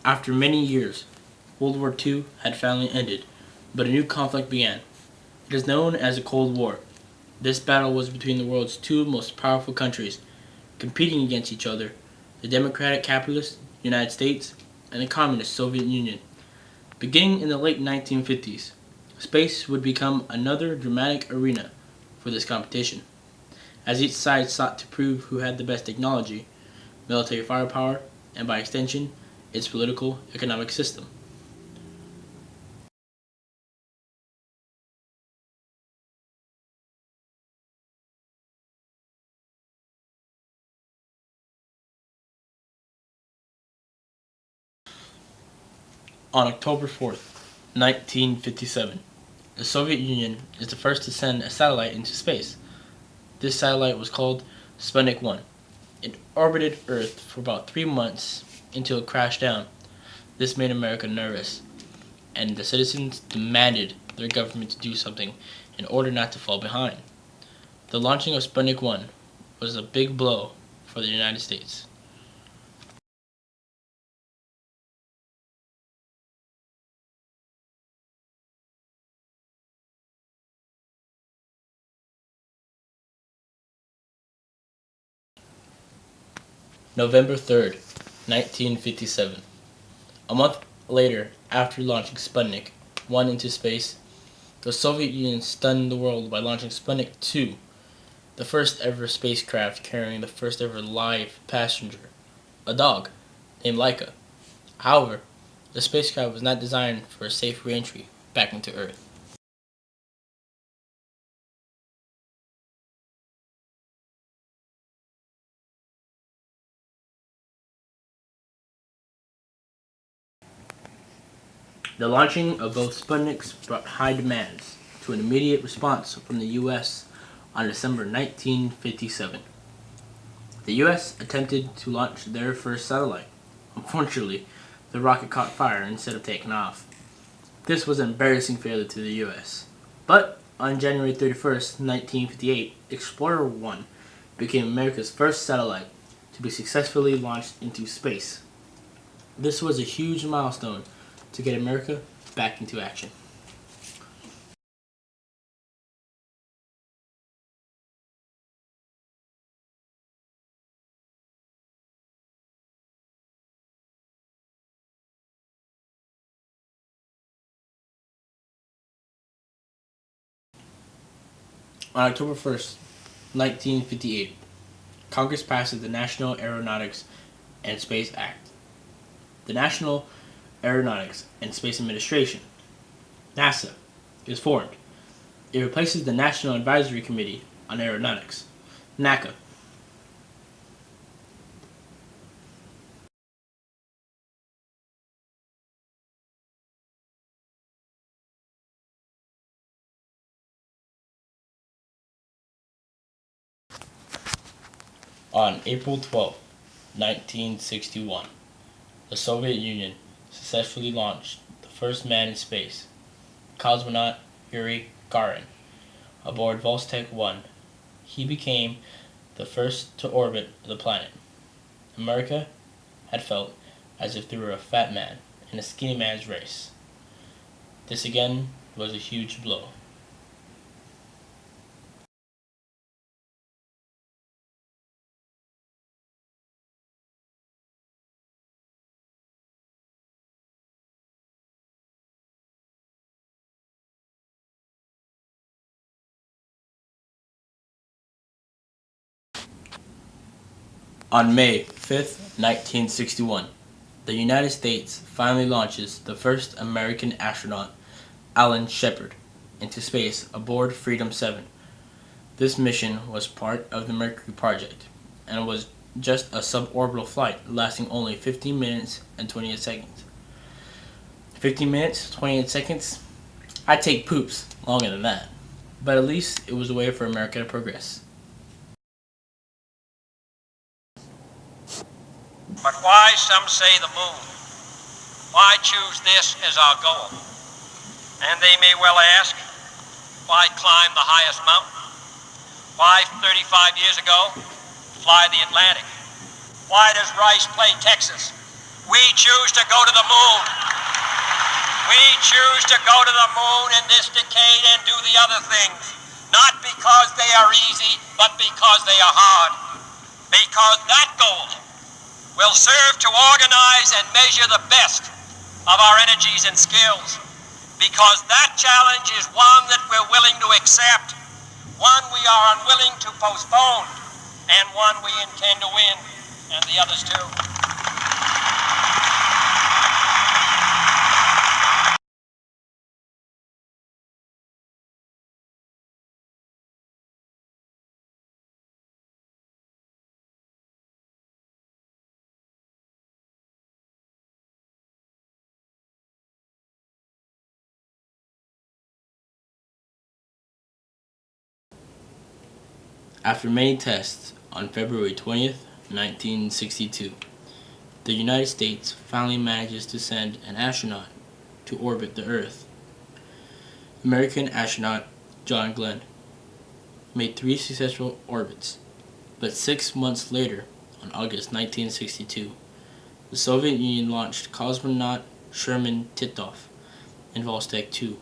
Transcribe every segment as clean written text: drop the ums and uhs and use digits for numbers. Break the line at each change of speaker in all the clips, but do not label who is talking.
After many years, World War II had finally ended, but a new conflict began. It is known as the Cold War. This battle was between the world's two most powerful countries, competing against each other: the democratic capitalist United States and the communist Soviet Union. Beginning in the late 1950s, space would become another dramatic arena for this competition, as each side sought to prove who had the best technology, military firepower, and by extension, its political economic system. On October 4th, 1957, the Soviet Union is the first to send a satellite into space. This satellite was called Sputnik 1. It orbited Earth for about 3 months until it crashed down. This made America nervous, and the citizens demanded their government to do something in order not to fall behind. The launching of Sputnik 1 was a big blow for the United States. November 3rd, 1957. A month later, after launching Sputnik 1 into space, the Soviet Union stunned the world by launching Sputnik 2, the first ever spacecraft carrying the first ever live passenger, a dog named Laika. However, the spacecraft was not designed for a safe reentry back into Earth. The launching of both Sputniks brought high demands to an immediate response from the U.S. on December 1957. The U.S. attempted to launch their first satellite. Unfortunately, the rocket caught fire instead of taking off. This was an embarrassing failure to the U.S. But on January 31st, 1958, Explorer 1 became America's first satellite to be successfully launched into space. This was a huge milestone to get America back into action. On October 1st, 1958, Congress passes the National Aeronautics and Space Act. The National Aeronautics and Space Administration, NASA, is formed. It replaces the National Advisory Committee on Aeronautics, NACA. On April 12, 1961, the Soviet Union successfully launched the first man in space, cosmonaut Yuri Gagarin, aboard Vostok 1. He became the first to orbit the planet. America had felt as if they were a fat man in a skinny man's race. This again was a huge blow. On May 5th, 1961, the United States finally launches the first American astronaut, Alan Shepard, into space aboard Freedom 7. This mission was part of the Mercury project and was just a suborbital flight lasting only 15 minutes and 28 seconds. 15 minutes, 28 seconds? I'd take poops longer than that. But at least it was a way for America to progress.
But why, some say, the moon? Why choose this as our goal? And they may well ask, why climb the highest mountain? Why, 35 years ago, fly the Atlantic? Why does Rice play Texas We choose to go to the moon. We choose to go to the moon in this decade and do the other things, not because they are easy, but because they are hard. Because that goal will serve to organize and measure the best of our energies and skills. Because that challenge is one that we're willing to accept, one we are unwilling to postpone, and one we intend to win, and the others too.
After many tests, on February 20th, 1962, the United States finally manages to send an astronaut to orbit the Earth. American astronaut John Glenn made 3 successful orbits, but 6 months later, on August 1962, the Soviet Union launched cosmonaut Sherman Titov in Vostok 2.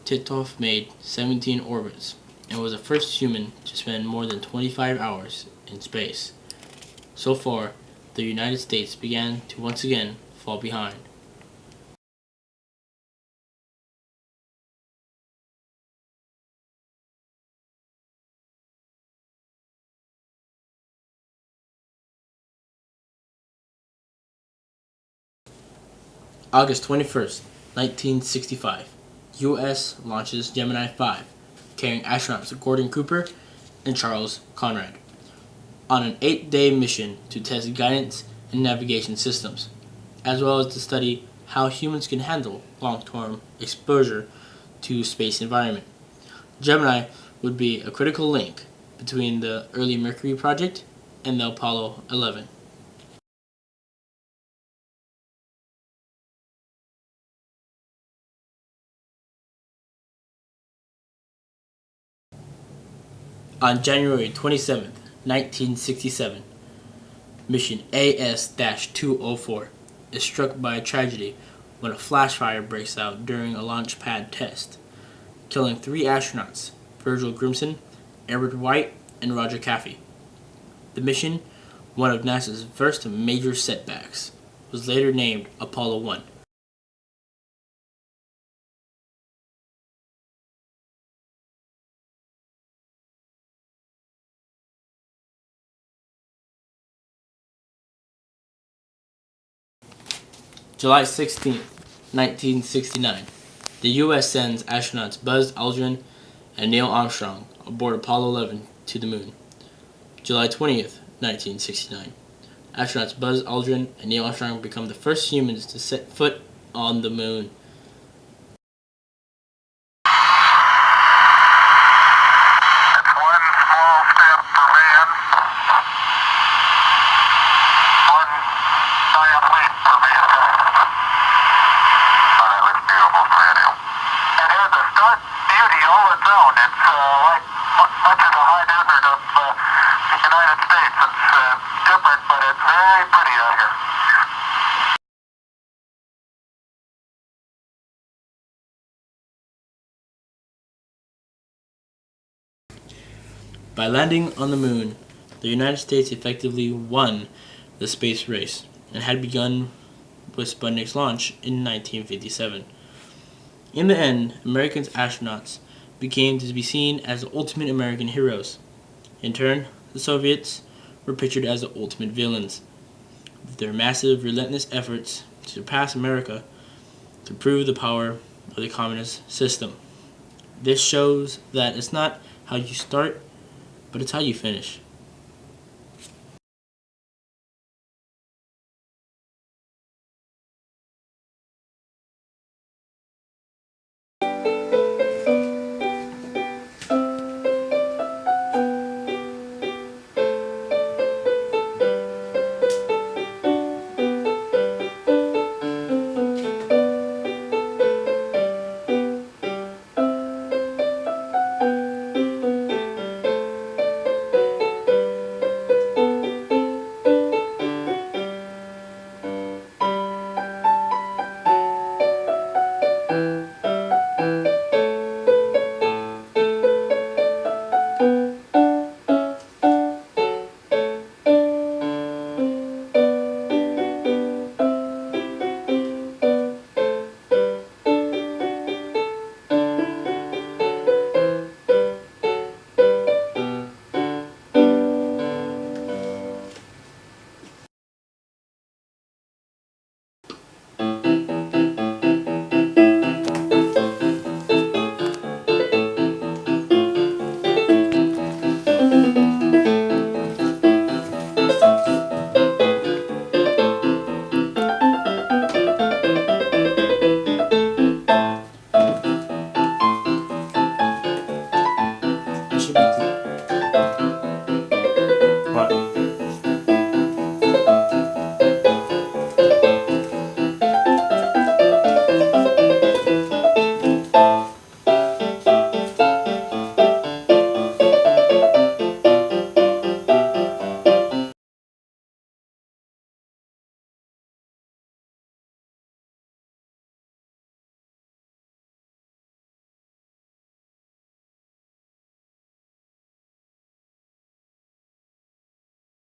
Titov made 17 orbits and was the first human to spend more than 25 hours in space. So far, the United States began to once again fall behind. August 21st, 1965, U.S. launches Gemini 5, carrying astronauts Gordon Cooper and Charles Conrad on an 8-day mission to test guidance and navigation systems, as well as to study how humans can handle long-term exposure to space environment. Gemini would be a critical link between the early Mercury project and the Apollo 11. On January 27, 1967, mission AS-204 is struck by a tragedy when a flash fire breaks out during a launch pad test, killing 3 astronauts, Virgil Grimson, Edward White, and Roger Caffey. The mission, one of NASA's first major setbacks, was later named Apollo 1. July 16, 1969, the U.S. sends astronauts Buzz Aldrin and Neil Armstrong aboard Apollo 11 to the moon. July 20th, 1969, astronauts Buzz Aldrin and Neil Armstrong become the first humans to set foot on the moon. By landing on the moon, the United States effectively won the space race and had begun with Sputnik's launch in 1957. In the end, American astronauts became to be seen as the ultimate American heroes. In turn, the Soviets were pictured as the ultimate villains, with their massive, relentless efforts to surpass America to prove the power of the communist system. This shows that it's not how you start, but it's how you finish.